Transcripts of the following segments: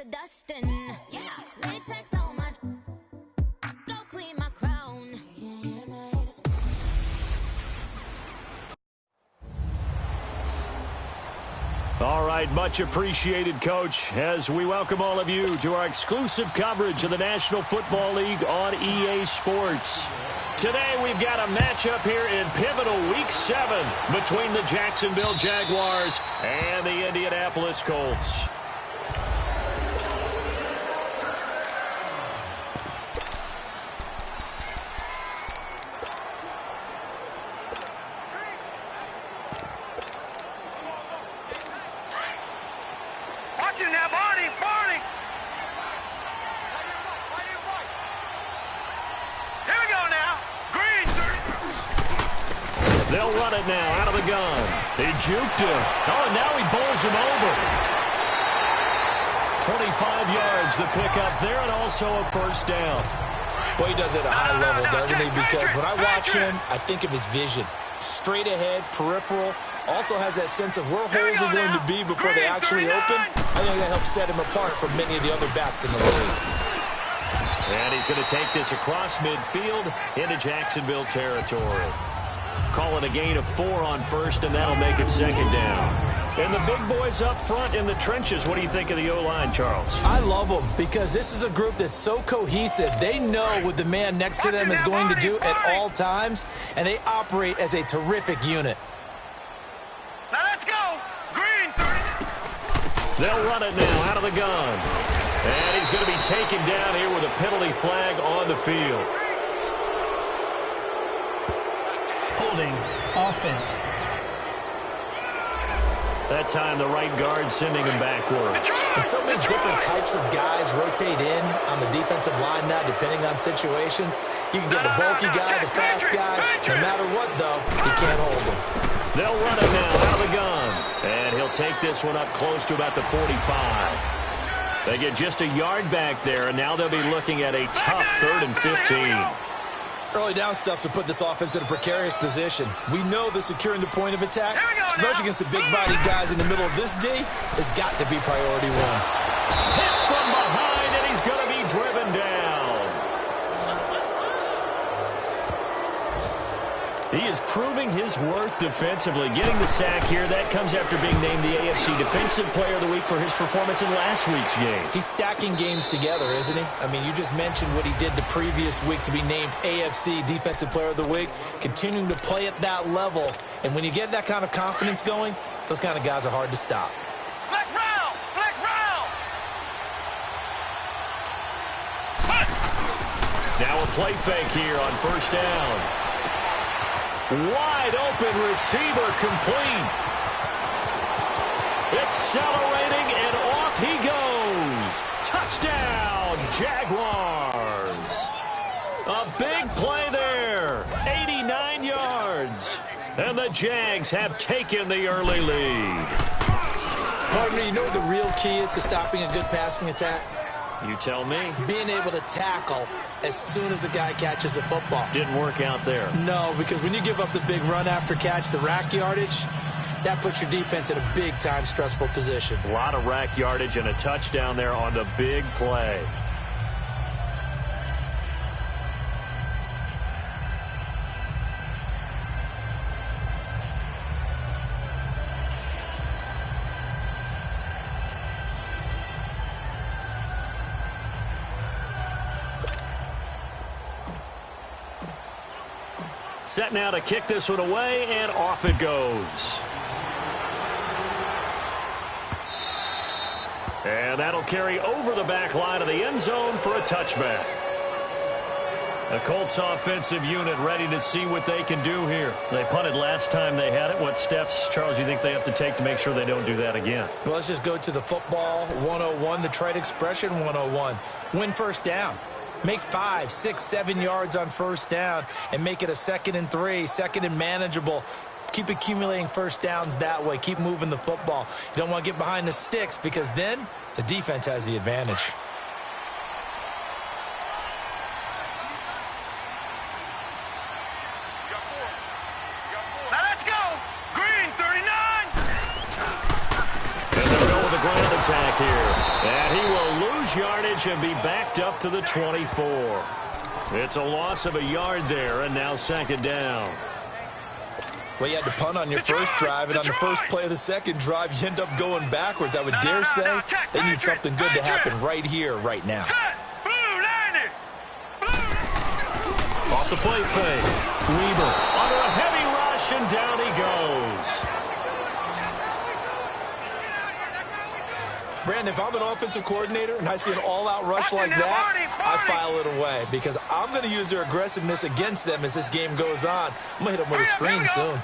to dustin'. Yeah, latex on my. Go clean my crown. All right, much appreciated, Coach, as we welcome all of you to our exclusive coverage of the National Football League on EA Sports. Today, we've got a matchup here in pivotal Week 7 between the Jacksonville Jaguars and the Indianapolis Colts. They'll run it now out of the gun. He juked him. Oh, and now he bowls him over. 25 yards the pickup there, and also a first down. Well, he does it at a high level, doesn't he? Because when I watch him, I think of his vision. Straight ahead, peripheral. Also has that sense of where holes are going to be before they actually open. I think that helps set him apart from many of the other backs in the league. And he's going to take this across midfield into Jacksonville territory. Call it a gain of 4 on first, and that'll make it second down. And the big boys up front in the trenches. What do you think of the O-line, Charles? I love them because this is a group that's so cohesive. They know what the man next to them is going to do at all times, and they operate as a terrific unit. Now let's go. Green 30. They'll run it now out of the gun. And he's going to be taken down here with a penalty flag on the field. Holding offense. That time the right guard sending him backwards. And so many different types of guys rotate in on the defensive line now depending on situations. You can get the bulky guy, the fast guy. No matter what, though, you can't hold him. They'll run it now out of the gun. And he'll take this one up close to about the 45. They get just a yard back there, and now they'll be looking at a tough 3rd and 15. Early down stuffs will put this offense in a precarious position. We know that securing the point of attack, especially against the big-bodied guys in the middle of this D, has got to be priority 1. Hit from behind, and he's going to be driven down. He is proving his worth defensively. Getting the sack here, that comes after being named the AFC Defensive Player of the Week for his performance in last week's game. He's stacking games together, isn't he? I mean, you just mentioned what he did the previous week to be named AFC Defensive Player of the Week, continuing to play at that level. And when you get that kind of confidence going, those kind of guys are hard to stop. Flex round! Flex round! Now a play fake here on first down. Wide open receiver complete. Accelerating, and off he goes. Touchdown, Jaguars. A big play there. 89 yards. And the Jags have taken the early lead. Partner, you know what the real key is to stopping a good passing attack? You tell me. Being able to tackle as soon as a guy catches a football. Didn't work out there. No, because when you give up the big run after catch, the rack yardage, that puts your defense in a big-time stressful position. A lot of rack yardage and a touchdown there on the big play. Set now to kick this one away, and off it goes. And that'll carry over the back line of the end zone for a touchback. The Colts offensive unit ready to see what they can do here. They punted last time they had it. What steps, Charles, you think they have to take to make sure they don't do that again? Well, let's just go to the football 101, the trade expression 101. Win first down. Make 5, 6, 7 yards on first down and make it a 2nd and 3, 2nd and manageable. Keep accumulating first downs that way. Keep moving the football. You don't want to get behind the sticks because then the defense has the advantage. Now let's go. Green 39. And they'll go with a ground attack here. And he will lose yardage and be backed up to the 24. It's a loss of a yard there, and now second down. Well, you had to punt on your first drive, and on the first play of the second drive, you end up going backwards. I would dare say they need something good to happen right here, right now. Off the play fake. Weaver under a heavy rush, and down he goes. Brandon, if I'm an offensive coordinator and I see an all-out rush like that, I file it away because I'm going to use their aggressiveness against them as this game goes on. I'm going to hit them with a screen soon.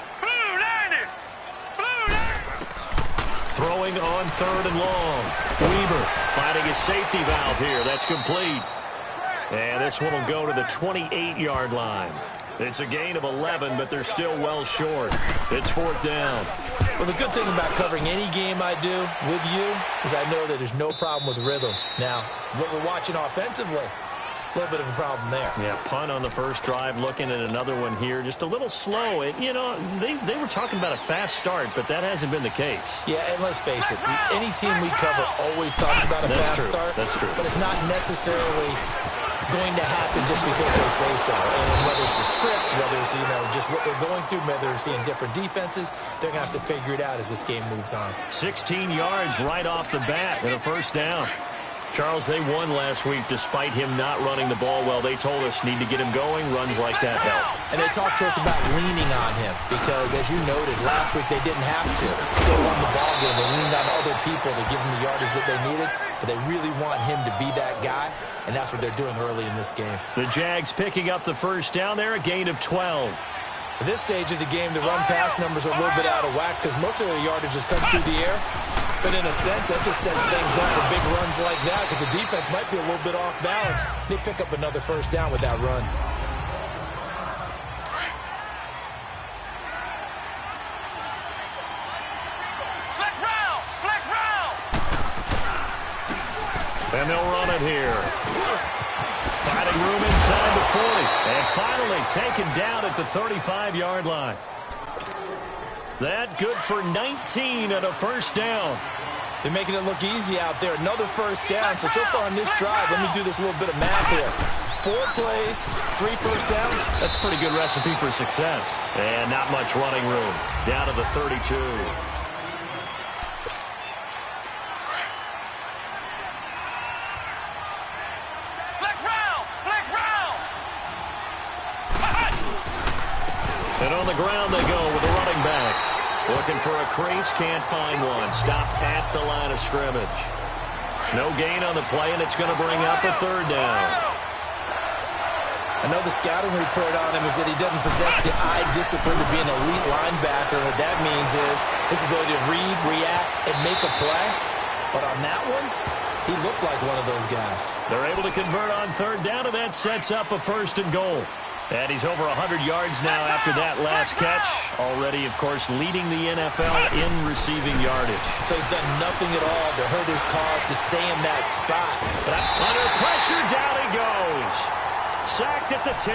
Throwing on third and long. Weaver finding his safety valve here. That's complete. And this one will go to the 28-yard line. It's a gain of 11, but they're still well short. It's fourth down. Well, the good thing about covering any game I do with you is I know that there's no problem with rhythm. Now, what we're watching offensively, a little bit of a problem there. Yeah, punt on the first drive, looking at another one here. Just a little slow. You know, they were talking about a fast start, but that hasn't been the case. Yeah, and let's face it, any team we cover always talks about a fast start. That's true. But it's not necessarily going to happen just because they say so. And whether it's the script, whether it's, just what they're going through, whether they're seeing different defenses, they're going to have to figure it out as this game moves on. 16 yards right off the bat and a first down. Charles, they won last week despite him not running the ball well. They told us need to get him going. Runs like that help. And they talked to us about leaning on him because, as you noted, last week they didn't have to. Still won the ball game. They leaned on other people to give them the yardage that they needed, but they really want him to be that guy, and that's what they're doing early in this game. The Jags picking up the first down there, a gain of 12. At this stage of the game, the run-pass numbers are a little bit out of whack because most of the yardage has come through the air. But in a sense, that just sets things up for big runs like that because the defense might be a little bit off balance. They pick up another first down with that run. And they'll run it here. Finding room inside the 40. And finally taken down at the 35-yard line. That good for 19 and a first down. They're making it look easy out there. Another first down. So far on this drive, let me do this little bit of math here. 4 plays, 3 first downs. That's a pretty good recipe for success. And not much running room. Down to the 32. And on the ground they go with a running back. Looking for a crease, can't find one. Stopped at the line of scrimmage. No gain on the play, and it's going to bring up a third down. I know the scouting report on him is that he doesn't possess the eye discipline to be an elite linebacker. What that means is his ability to read, react, and make a play. But on that one, he looked like one of those guys. They're able to convert on third down, and that sets up a first and goal. And he's over 100 yards now after that last catch. Already, of course, leading the NFL in receiving yardage. So he's done nothing at all to hurt his cause to stay in that spot. But under pressure, down he goes. Sacked at the 10.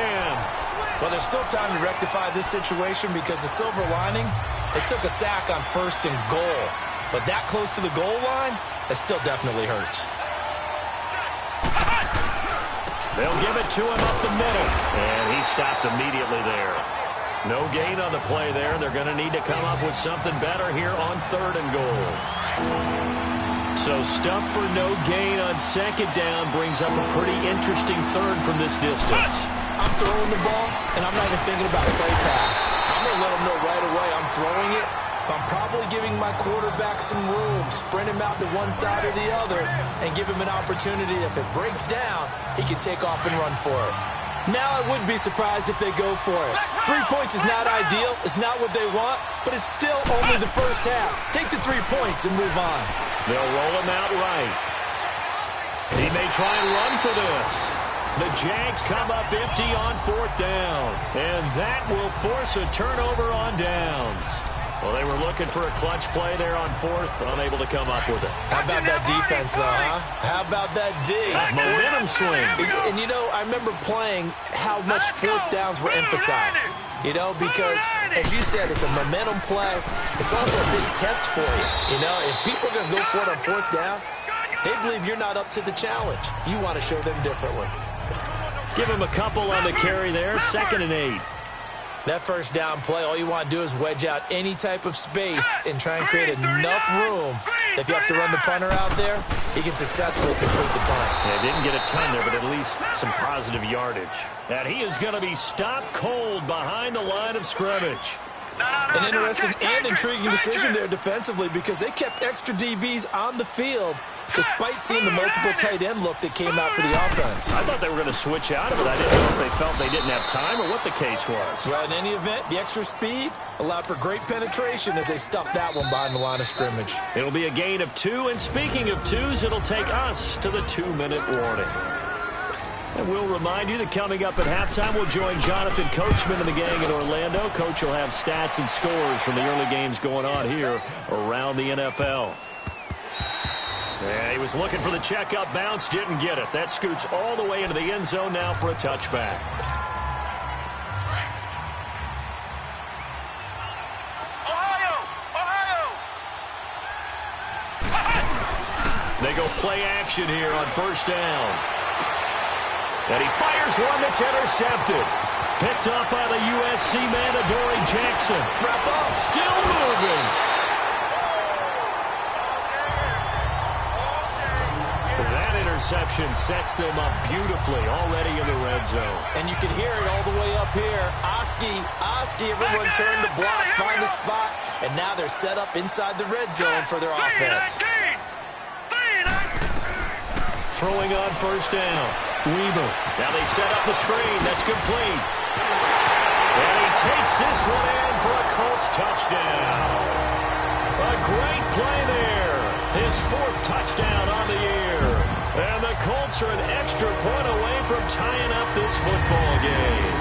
Well, there's still time to rectify this situation because the silver lining, they took a sack on first and goal. But that close to the goal line, it still definitely hurts. They'll give it to him up the middle. And he stopped immediately there. No gain on the play there. They're going to need to come up with something better here on third and goal. So stuff for no gain on second down brings up a pretty interesting third from this distance. I'm throwing the ball, and I'm not even thinking about a play pass. I'm going to let them know right away I'm throwing it. But I'm probably giving my quarterback some room, sprint him out to one side or the other, and give him an opportunity. If it breaks down, he can take off and run for it. Now I wouldn't be surprised if they go for it. 3 points is not ideal. It's not what they want, but it's still only the first half. Take the 3 points and move on. They'll roll him out right. He may try and run for this. The Jags come up empty on fourth down, and that will force a turnover on downs. Well, they were looking for a clutch play there on fourth, unable to come up with it. How about that defense, though, huh? How about that D? Momentum swing. And, I remember playing how much fourth downs were emphasized. Because, as you said, it's a momentum play. It's also a big test for you. If people are going to go for it on fourth down, They believe you're not up to the challenge. You want to show them differently. Give him a couple on the carry there, 2nd and 8. That first down play, all you want to do is wedge out any type of space and try and create enough room. If you have to run the punter out there, he can successfully complete the punt. Yeah, didn't get a ton there, but at least some positive yardage. And he is going to be stopped cold behind the line of scrimmage. An interesting and intriguing decision there defensively because they kept extra DBs on the field despite seeing the multiple tight end look that came out for the offense. I thought they were going to switch out of it. I didn't know if they felt they didn't have time or what the case was. Well, in any event, the extra speed allowed for great penetration as they stuffed that one behind the line of scrimmage. It'll be a gain of 2, and speaking of 2s, it'll take us to the 2-minute warning. And we'll remind you that coming up at halftime, we'll join Jonathan Coachman and the gang in Orlando. Coach will have stats and scores from the early games going on here around the NFL. Yeah, he was looking for the checkup bounce, didn't get it. That scoots all the way into the end zone now for a touchback. They go play action here on first down. And he fires one that's intercepted. Picked up by the USC man, Adoree Jackson. Wrap up. Still moving. That interception sets them up beautifully already in the red zone. And you can hear it all the way up here. Oski, everyone turned to block, find a spot, and now they're set up inside the red zone for their offense. Throwing on first down. Weber. Now they set up the screen. That's complete. And he takes this one in for a Colts touchdown. A great play there. His 4th touchdown on the year. And the Colts are an extra point away from tying up this football game.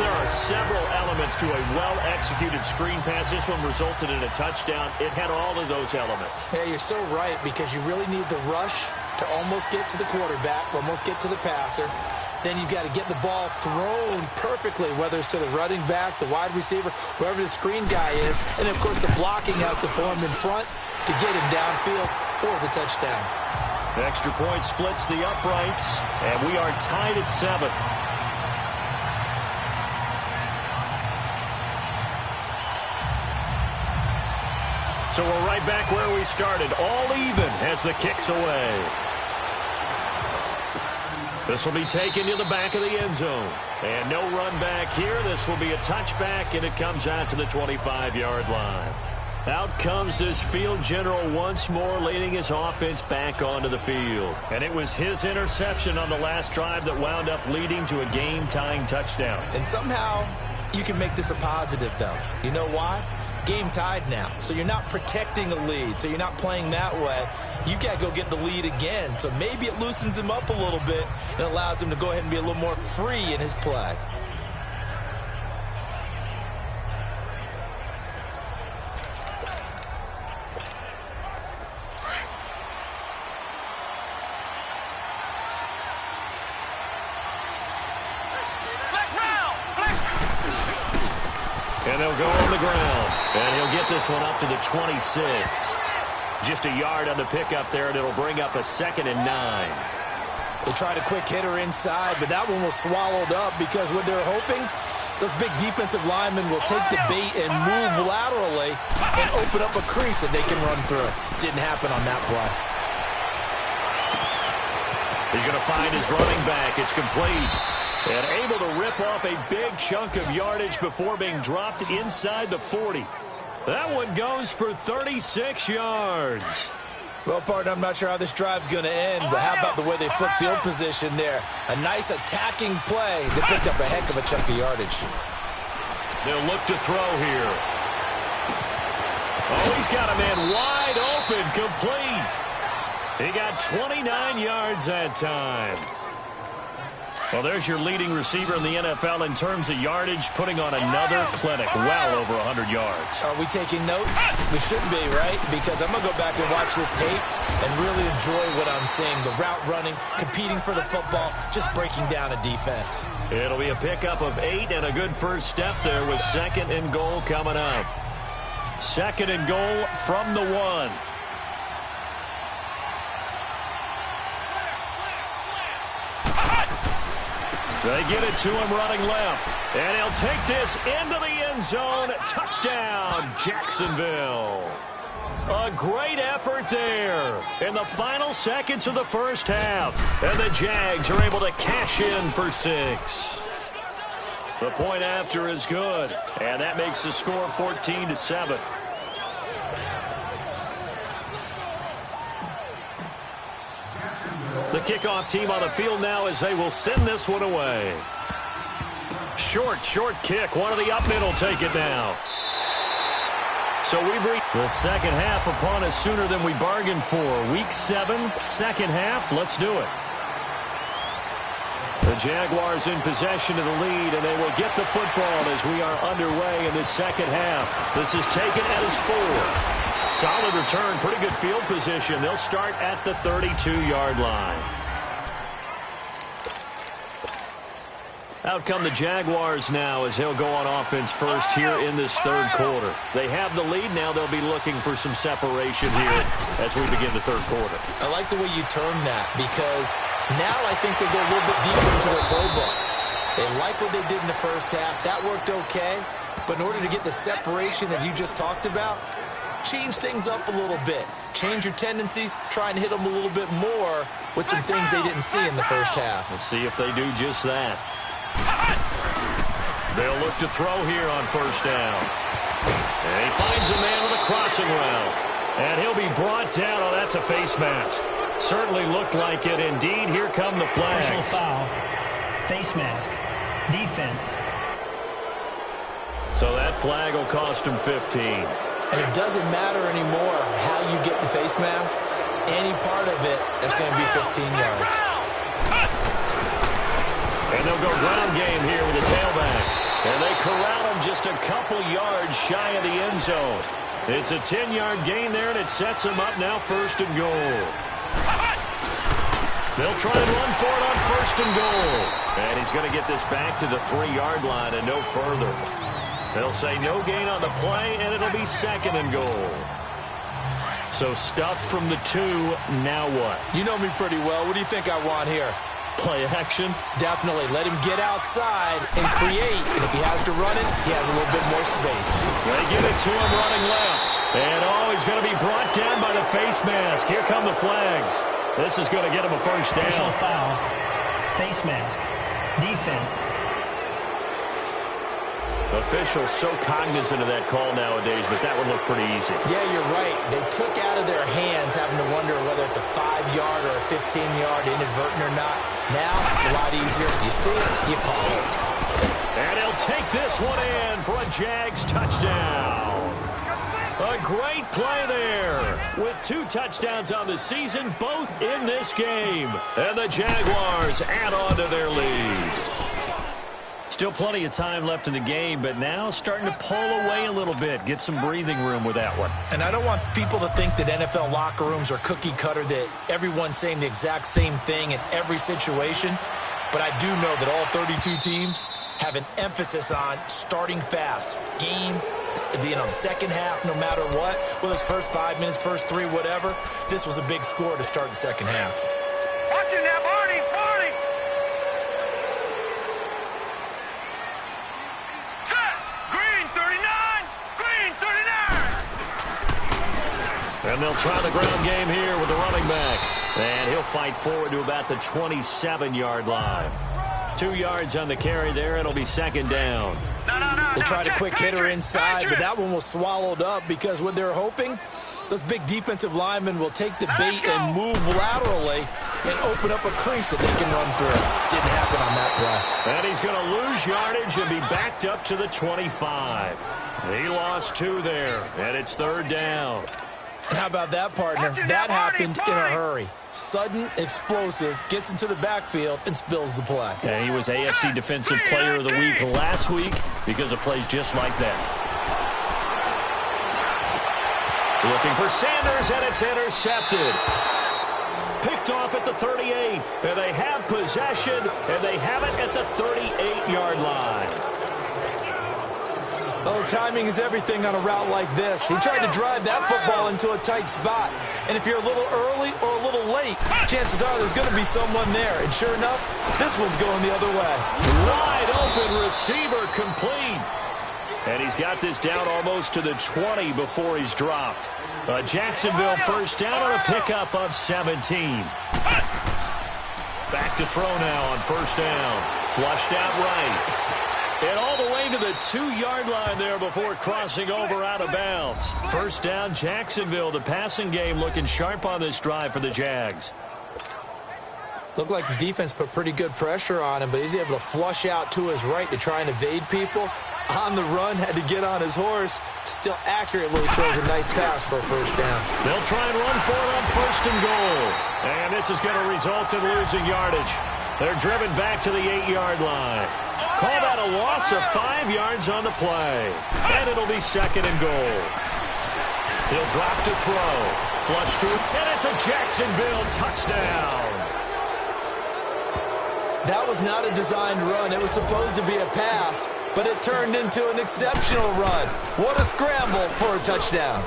There are several elements to a well-executed screen pass. This one resulted in a touchdown. It had all of those elements. Yeah, you're so right because you really need the rush to almost get to the quarterback, almost get to the passer. Then you've got to get the ball thrown perfectly, whether it's to the running back, the wide receiver, whoever the screen guy is. And, of course, the blocking has to form in front to get him downfield for the touchdown. Extra point splits the uprights, and we are tied at 7. So we're right back where we started, all even as the kick's away. This will be taken to the back of the end zone. And no run back here. This will be a touchback, and it comes out to the 25-yard line. Out comes this field general once more, leading his offense back onto the field. And it was his interception on the last drive that wound up leading to a game-tying touchdown. And somehow you can make this a positive, though. You know why? Game tied now, so you're not protecting a lead, so you're not playing that way. You got to go get the lead again, so maybe it loosens him up a little bit and allows him to go ahead and be a little more free in his play. And they'll go on the ground. And he'll get this one up to the 26. Just a yard on the pickup there, and it'll bring up a 2nd and 9. They tried a quick hitter inside, but that one was swallowed up because what they're hoping, those big defensive linemen will take the bait and move laterally and open up a crease that they can run through. Didn't happen on that play. He's going to find his running back. It's complete. And able to rip off a big chunk of yardage before being dropped inside the 40. That one goes for 36 yards. Well, partner, I'm not sure how this drive's going to end, but how about the way they flip field position there? A nice attacking play. They picked up a heck of a chunk of yardage. They'll look to throw here. Oh, he's got a man wide open, complete. He got 29 yards that time. Well, there's your leading receiver in the NFL in terms of yardage, putting on another clinic, well over 100 yards. Are we taking notes? We should be, right? Because I'm going to go back and watch this tape and really enjoy what I'm seeing. The route running, competing for the football, just breaking down a defense. It'll be a pickup of 8 and a good first step there with 2nd and goal coming up. 2nd and goal from the 1. They get it to him running left. And he'll take this into the end zone. Touchdown, Jacksonville. A great effort there in the final seconds of the first half. And the Jags are able to cash in for 6. The point after is good. And that makes the score 14-7. The kickoff team on the field now as they will send this one away. Short kick. One of the up middle take it now. So we've reached the second half upon us sooner than we bargained for. Week 7, second half. Let's do it. The Jaguars in possession of the lead, and they will get the football as we are underway in this second half. This is taken at his 4. Solid return, pretty good field position. They'll start at the 32-yard line. Out come the Jaguars now as they'll go on offense first here in this third quarter. They have the lead. Now they'll be looking for some separation here as we begin the third quarter. I like the way you term that because now I think they go a little bit deeper into their playbook. They like what they did in the first half. That worked okay. But in order to get the separation that you just talked about, change things up a little bit. Change your tendencies. Try and hit them a little bit more with some things they didn't see in the first half. Let's see if they do just that. They'll look to throw here on first down. And he finds a man with a crossing route. And he'll be brought down. Oh, that's a face mask. Certainly looked like it. Indeed, here come the flags. Personal foul. Face mask. Defense. So that flag will cost him 15. And it doesn't matter anymore how you get the face mask. Any part of it is going to be 15 yards. And they'll go ground game here with a tailback. And they corral him just a couple yards shy of the end zone. It's a 10-yard gain there, and it sets him up now first and goal. They'll try and run for it on first and goal. And he's going to get this back to the 3-yard line and no further. They'll say no gain on the play, and it'll be second and goal. So stuffed from the 2, now what? You know me pretty well. What do you think I want here? Play action? Definitely. Let him get outside and create. And if he has to run it, he has a little bit more space. They give it to him running left. And, he's going to be brought down by the face mask. Here come the flags. This is going to get him a first down. Personal foul. Face mask. Defense. Officials so cognizant of that call nowadays, but that would look pretty easy. Yeah, you're right. They took out of their hands having to wonder whether it's a 5-yard or a 15-yard inadvertent or not. Now it's a lot easier. You see it, you call it. And he'll take this one in for a Jags touchdown. A great play there with 2 touchdowns on the season, both in this game. And the Jaguars add on to their lead. Still plenty of time left in the game, but now starting to pull away a little bit. Get some breathing room with that one. And I don't want people to think that NFL locker rooms are cookie cutter, that everyone's saying the exact same thing in every situation. But I do know that all 32 teams have an emphasis on starting fast. Game, the second half, no matter what. Whether it's first 5 minutes, first 3, whatever. This was a big score to start the second half. Watch it now, Barney! And they'll try the ground game here with the running back. And he'll fight forward to about the 27-yard line. 2 yards on the carry there. It'll be second down. They tried a quick hitter inside, but that one was swallowed up because what they're hoping, those big defensive linemen will take the bait and move laterally and open up a crease that they can run through. Didn't happen on that play. And he's going to lose yardage and be backed up to the 25. He lost 2 there, and it's third down. And how about that, partner? That happened in a hurry. Sudden, explosive, gets into the backfield, and spills the play. And he was AFC Defensive Player of the Week last week because of plays just like that. Looking for Sanders, and it's intercepted. Picked off at the 38. And they have possession, and they have it at the 38-yard line. Oh, timing is everything on a route like this. He tried to drive that football into a tight spot. And if you're a little early or a little late, chances are there's going to be someone there. And sure enough, this one's going the other way. Wide open receiver complete. And he's got this down almost to the 20 before he's dropped. Jacksonville first down on a pickup of 17. Back to throw now on first down. Flushed out right. And all the way to the 2-yard line there before crossing over out of bounds. First down, Jacksonville. The passing game looking sharp on this drive for the Jags. Looked like the defense put pretty good pressure on him, but he's able to flush out to his right to try and evade people. On the run, had to get on his horse. Still accurately throws a nice pass for a first down. They'll try and run for it on first and goal. And this is going to result in losing yardage. They're driven back to the 8-yard line. Call that a loss of 5 yards on the play. And it'll be second and goal. He'll drop to throw. Flush to it, and it's a Jacksonville touchdown. That was not a designed run. It was supposed to be a pass, but it turned into an exceptional run. What a scramble for a touchdown.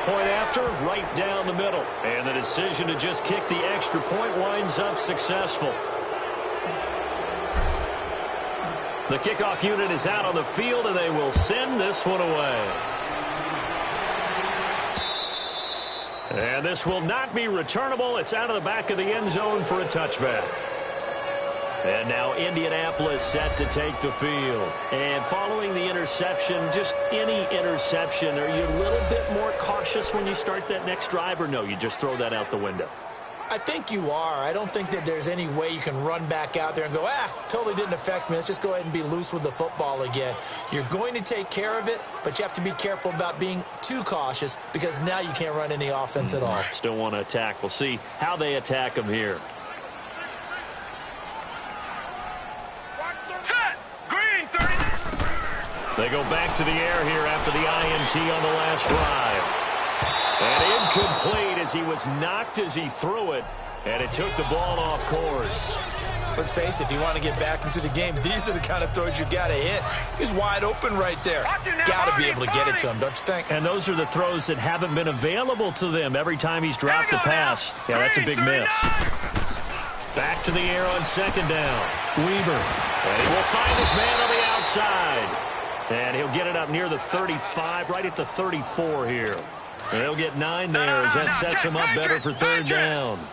Point after, right down the middle. And the decision to just kick the extra point winds up successful. The kickoff unit is out on the field, and they will send this one away. And this will not be returnable. It's out of the back of the end zone for a touchback. And now Indianapolis set to take the field. And following the interception, just any interception, are you a little bit more cautious when you start that next drive, or no, you just throw that out the window? I think you are. I don't think that there's any way you can run back out there and go, totally didn't affect me. Let's just go ahead and be loose with the football again. You're going to take care of it, but you have to be careful about being too cautious because now you can't run any offense at all. Still want to attack. We'll see how they attack them here. They go back to the air here after the INT on the last drive. And incomplete as he was knocked as he threw it. And it took the ball off course. Let's face it, if you want to get back into the game, these are the kind of throws you got to hit. He's wide open right there. Got to be able to get it to him, don't you think? And those are the throws that haven't been available to them every time he's dropped a pass. Yeah, that's a big miss. Back to the air on second down. Weber. And he will find his man on the outside. And he'll get it up near the 35, right at the 34 here. And he'll get 9 there as that sets him up better for third down.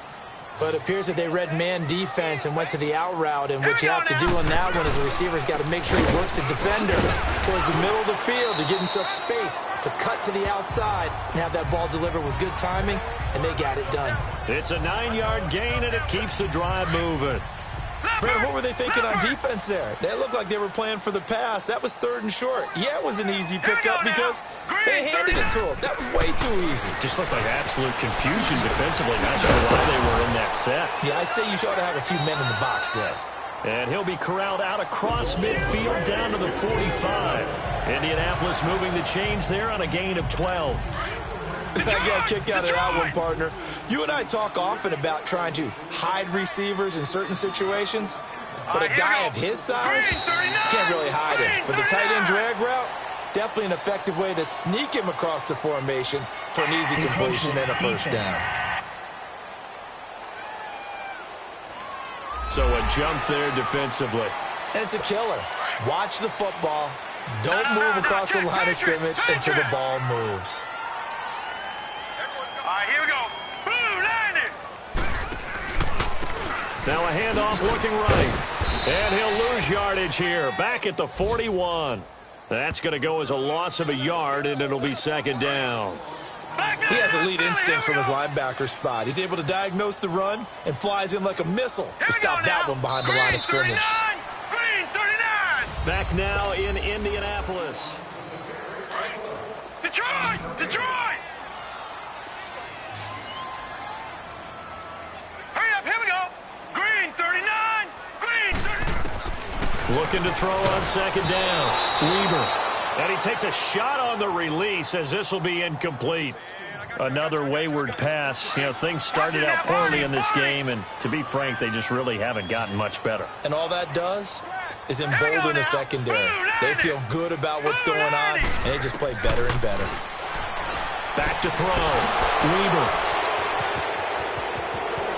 But it appears that they read man defense and went to the out route, and what you have to do on that one is the receiver's got to make sure he works the defender towards the middle of the field to give himself space to cut to the outside and have that ball delivered with good timing, and they got it done. It's a 9-yard gain, and it keeps the drive moving. Brandon, what were they thinking on defense there? They looked like they were playing for the pass. That was 3rd and short. Yeah, it was an easy pickup because they handed it to him. That was way too easy. Just looked like absolute confusion defensively. Not sure why they were in that set. Yeah, I'd say you ought to have a few men in the box there. And he'll be corralled out across midfield down to the 45. Indianapolis moving the chains there on a gain of 12. I got a kick out of that one, partner. You and I talk often about trying to hide receivers in certain situations, but a guy of his size can't really hide him. But the tight end drag route, definitely an effective way to sneak him across the formation for an easy completion and a first down. So a jump there defensively. And it's a killer. Watch the football. Don't move across the line of scrimmage until the ball moves. Here we go. Boom, landed. Now a handoff looking right. And he'll lose yardage here. Back at the 41. That's going to go as a loss of a yard, and it'll be second down. He has elite instincts from his linebacker spot. He's able to diagnose the run and flies in like a missile to stop that one behind the line of scrimmage. Green 39. Back now in Indianapolis. Detroit! Detroit! Hurry up, here we go. Green 39. Green 39. Looking to throw on second down. Weber. And he takes a shot on the release as this will be incomplete. Another wayward pass. You know, things started out poorly in this game, and to be frank, they just really haven't gotten much better. And all that does, is embolden the secondary. They feel good about what's going on, and they just play better and better. Back to throw. Weaver.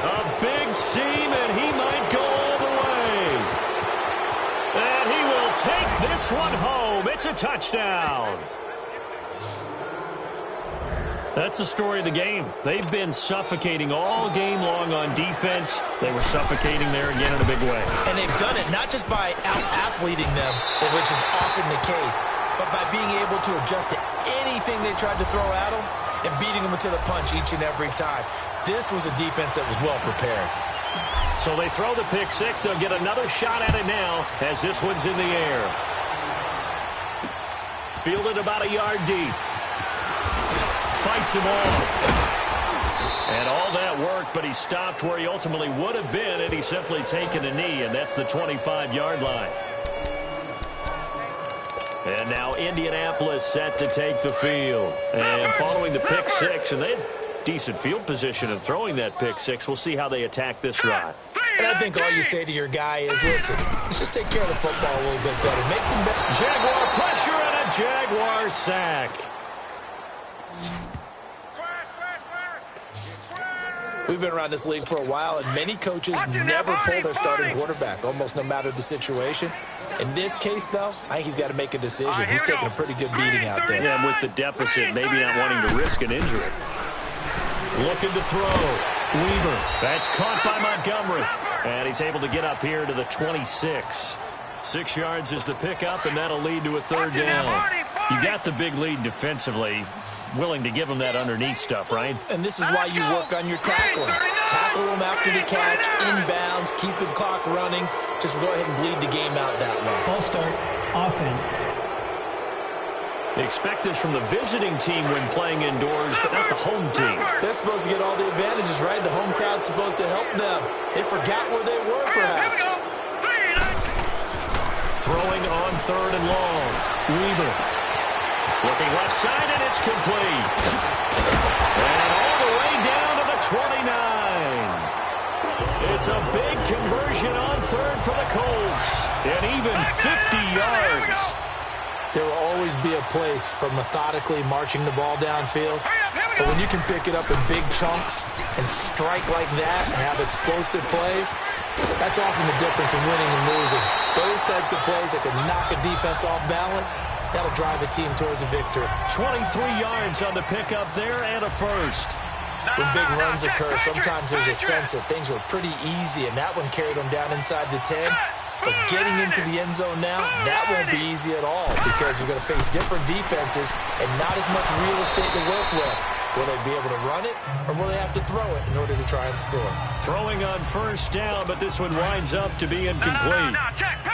A big seam, and he might go all the way. And he will take this one home. It's a touchdown. That's the story of the game. They've been suffocating all game long on defense. They were suffocating there again in a big way. And they've done it not just by out-athleting them, which is often the case, but by being able to adjust to anything they tried to throw at them and beating them to the punch each and every time. This was a defense that was well prepared. So they throw the pick six. They'll get another shot at it now as this one's in the air. Fielded about a yard deep. Fights him off. And all that work, but he stopped where he ultimately would have been had he simply taken a knee, and that's the 25-yard line. And now Indianapolis set to take the field. And following the pick six, and they had decent field position in throwing that pick six. We'll see how they attack this drive. And I think all you say to your guy is, listen, let's just take care of the football a little bit better. Make some better. Jaguar pressure and a Jaguar sack. We've been around this league for a while, and many coaches never pull their starting quarterback, almost no matter the situation. In this case, though, I think he's got to make a decision. He's taking a pretty good beating out there. Yeah, with the deficit, maybe not wanting to risk an injury. Looking to throw. Weaver. That's caught by Montgomery. And he's able to get up here to the 26. 6 yards is the pickup, and that'll lead to a third down. You got the big lead defensively. Willing to give him that underneath stuff, right? And this is why you work on your tackling. Tackle them after the catch, inbounds, keep the clock running. Just go ahead and bleed the game out that way. False start, offense. Expect this from the visiting team when playing indoors, but not the home team. They're supposed to get all the advantages, right? The home crowd's supposed to help them. They forgot where they were, perhaps. Throwing on third and long. Weaver. Looking left side, and it's complete. And all the way down to the 29. It's a big conversion on third for the Colts. And even 50 yards. There will always be a place for methodically marching the ball downfield. But when you can pick it up in big chunks and strike like that and have explosive plays, that's often the difference in winning and losing. Those types of plays that can knock a defense off balance, that'll drive a team towards a victory. 23 yards on the pickup there and a first. When big runs occur, sometimes there's a sense that things were pretty easy, and that one carried them down inside the 10. But getting into the end zone now, that won't be easy at all because you're going to face different defenses and not as much real estate to work with. Will they be able to run it, or will they have to throw it in order to try and score? Throwing on first down, but this one winds up to be incomplete.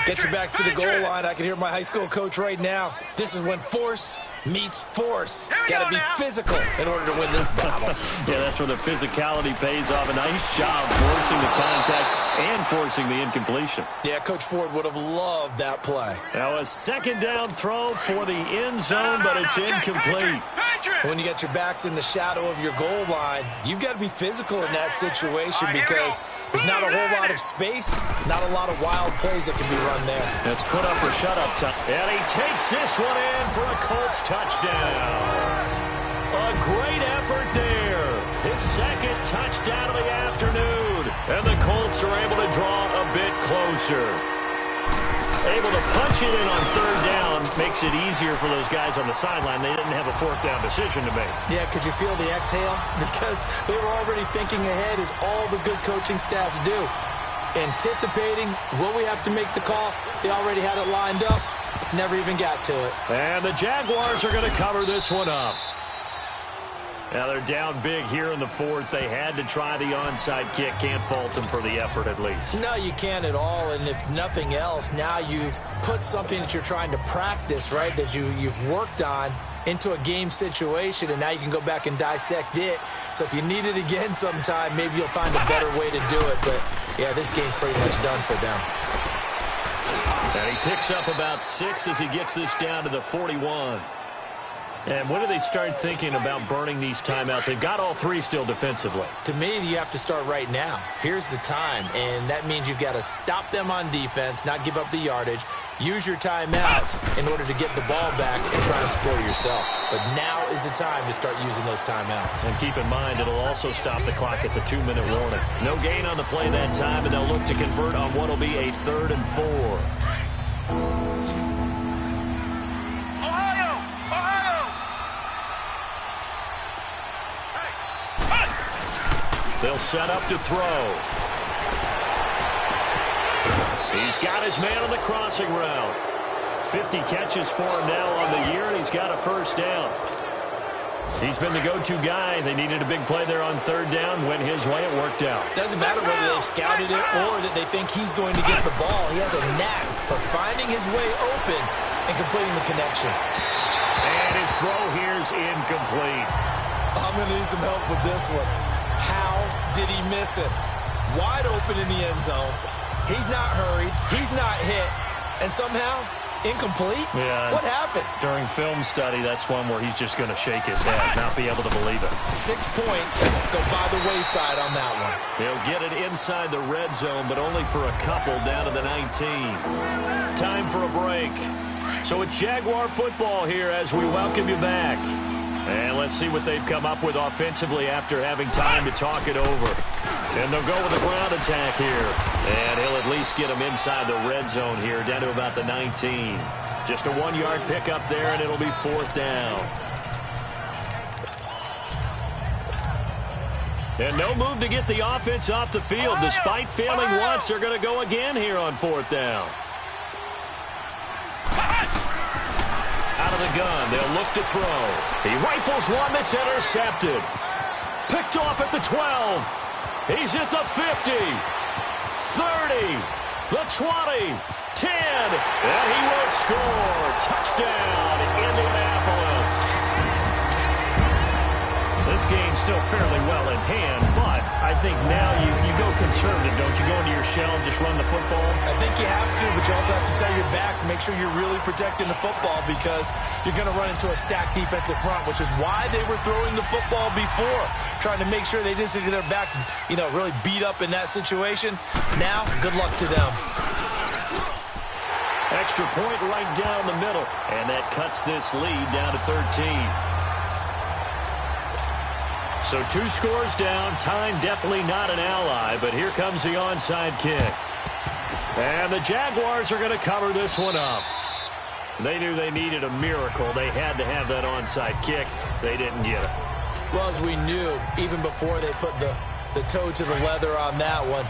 Get your backs to the goal line. I can hear my high school coach right now. This is when force meets force. Got to be physical in order to win this battle. Yeah, that's where the physicality pays off. A nice job forcing the contact and forcing the incompletion. Yeah, Coach Ford would have loved that play. Now a second down throw for the end zone, but it's incomplete. When you got your backs in the shadow of your goal line, you've got to be physical in that situation because there's not a whole lot of space, not a lot of wild plays that can be run there. That's put up or shut up time. And he takes this one in for a Colts touchdown. A great effort there. His second touchdown of the afternoon. And the Colts are able to draw a bit closer. Able to punch it in on third down makes it easier for those guys on the sideline. They didn't have a fourth down decision to make. Yeah, could you feel the exhale? Because they were already thinking ahead, as all the good coaching staffs do. Anticipating, will we have to make the call? They already had it lined up. Never even got to it. And the Jaguars are going to cover this one up. Now they're down big here in the fourth. They had to try the onside kick. Can't fault them for the effort at least. No, you can't at all. And if nothing else, now you've put something that you're trying to practice, right, that you've worked on into a game situation, and now you can go back and dissect it. So if you need it again sometime, maybe you'll find a better way to do it. But, yeah, this game's pretty much done for them. And he picks up about 6 as he gets this down to the 41. And when do they start thinking about burning these timeouts? They've got all three still defensively. To me, you have to start right now. Here's the time, and that means you've got to stop them on defense, not give up the yardage, use your timeouts in order to get the ball back and try and score yourself. But now is the time to start using those timeouts. And keep in mind, it'll also stop the clock at the 2-minute warning. No gain on the play that time, and they'll look to convert on what will be a 3rd and 4. They'll set up to throw. He's got his man on the crossing route. 50 catches for him now on the year, and he's got a first down. He's been the go-to guy. They needed a big play there on 3rd down. Went his way, it worked out. Doesn't matter whether they scouted it or that they think he's going to get the ball. He has a knack for finding his way open and completing the connection. And his throw here's incomplete. I'm going to need some help with this one. How did he miss it? Wide open in the end zone. He's not hurried. He's not hit. And somehow, incomplete? Yeah. What happened? During film study, that's one where he's just going to shake his head, not be able to believe it. 6 points go by the wayside on that one. He'll get it inside the red zone, but only for a couple down to the 19. Time for a break. So it's Jaguar football here as we welcome you back. And let's see what they've come up with offensively after having time to talk it over. And they'll go with a ground attack here. And he'll at least get him inside the red zone here, down to about the 19. Just a 1-yard pickup there, and it'll be 4th down. And no move to get the offense off the field. Despite failing once, they're going to go again here on 4th down. Out of the gun, they'll look to throw. He rifles one that's intercepted. Picked off at the 12. He's at the 50. 30. The 20. 10. And he will score. Touchdown, Indianapolis. This game's still fairly well in hand, but I think now you go conservative, don't you? Go into your shell and just run the football? I think you have to, but you also have to tell your backs, make sure you're really protecting the football because you're going to run into a stacked defensive front, which is why they were throwing the football before, trying to make sure they just get their backs, really beat up in that situation. Now, good luck to them. Extra point right down the middle, and that cuts this lead down to 13. So 2 scores down. Time definitely not an ally, but here comes the onside kick. And the Jaguars are going to cover this one up. They knew they needed a miracle. They had to have that onside kick. They didn't get it. Well, as we knew, even before they put the toe to the leather on that one,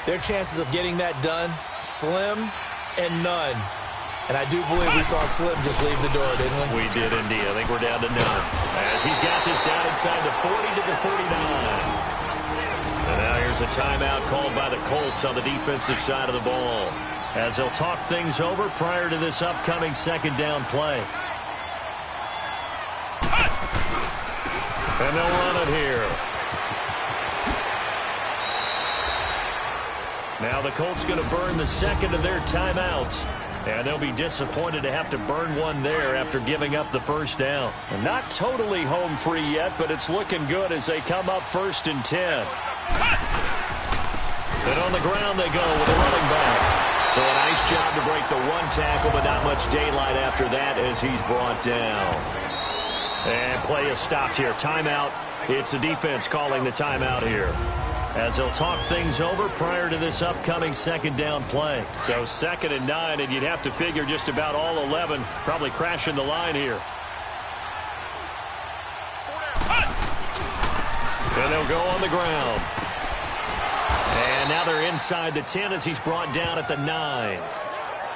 their chances of getting that done, slim and none. And I do believe we saw Slim just leave the door, didn't we? We did indeed. I think we're down to none. As he's got this down inside the 40 to the 39. And now here's a timeout called by the Colts on the defensive side of the ball, as they'll talk things over prior to this upcoming 2nd down play. And they'll run it here. Now the Colts going to burn the 2nd of their timeouts. And they'll be disappointed to have to burn one there after giving up the 1st down. And not totally home free yet, but it's looking good as they come up 1st and 10. And on the ground they go with a running back. So a nice job to break the 1 tackle, but not much daylight after that as he's brought down. And play is stopped here. Timeout. It's the defense calling the timeout here, as they'll talk things over prior to this upcoming 2nd down play. So 2nd and 9, and you'd have to figure just about all 11 probably crashing the line here. And they'll go on the ground. And now they're inside the 10 as he's brought down at the 9.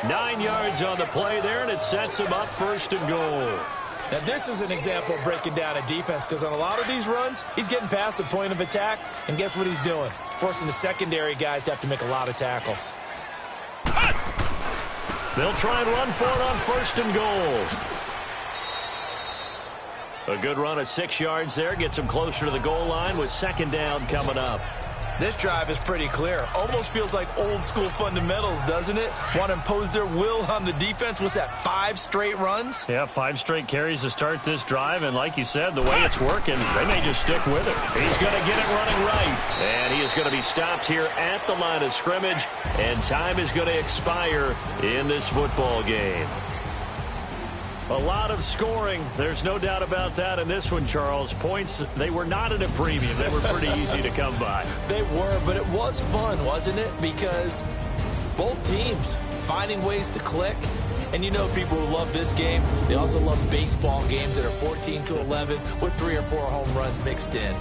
9 yards on the play there, and it sets him up 1st and goal. Now, this is an example of breaking down a defense because on a lot of these runs, he's getting past the point of attack, and guess what he's doing? Forcing the secondary guys to have to make a lot of tackles. They'll try and run for it on 1st and goal. A good run of 6 yards there. Gets them closer to the goal line with 2nd down coming up. This drive is pretty clear. Almost feels like old school fundamentals, doesn't it? Want to impose their will on the defense. Was that 5 straight runs? Yeah, 5 straight carries to start this drive, and like you said, the way it's working, they may just stick with it. He's going to get it running right, and he is going to be stopped here at the line of scrimmage, and time is going to expire in this football game. A lot of scoring. There's no doubt about that in this one, Charles. Points, they were not at a premium. They were pretty easy to come by. They were, but it was fun, wasn't it? Because both teams finding ways to click. And you know people who love this game, they also love baseball games that are 14-11 with 3 or 4 home runs mixed in.